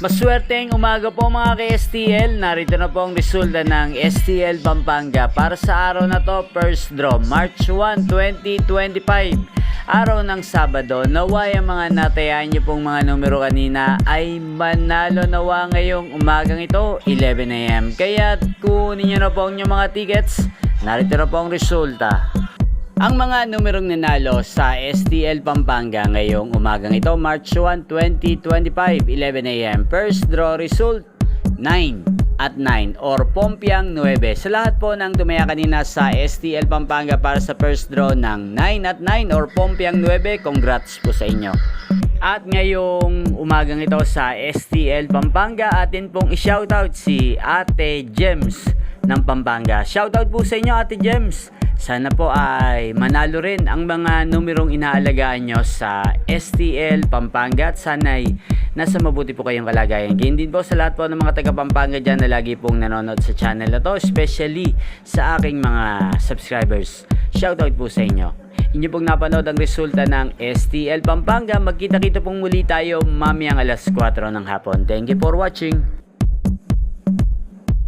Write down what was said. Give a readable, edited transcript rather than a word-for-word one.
Maswerteng umaga po mga ka-STL. Narito na po ang resulta ng STL Pampanga para sa araw na to. First draw, March 1, 2025. Araw ng Sabado. Naway ang mga natayaan nyo pong mga numero kanina ay manalo nawa ngayong umagang ito, 11 AM. Kaya kunin nyo na po ang inyong mga tickets. Narito na po ang resulta. Ang mga numerong nanalo sa STL Pampanga ngayong umagang ito, March 1, 2025, 11 AM. First draw result, 9 at 9 or Pompiang 9. Sa lahat po ng tumaya kanina sa STL Pampanga para sa first draw ng 9 at 9 or Pompiang 9, congrats po sa inyo. At ngayong umagang ito sa STL Pampanga, atin pong i-shoutout si Ate Gems ng Pampanga. Shoutout po sa inyo Ate Gems. Sana po ay manalo rin ang mga numerong inaalagaan nyo sa STL Pampanga at sana'y nasa mabuti po kayong kalagayan. Ganyan din po sa lahat po ng mga taga Pampanga dyan na lagi pong nanonood sa channel na to, especially sa aking mga subscribers. Shoutout po sa inyo. Inyo pong napanood ang resulta ng STL Pampanga. Magkita-kita pong muli tayo mamayang alas 4 ng hapon. Thank you for watching.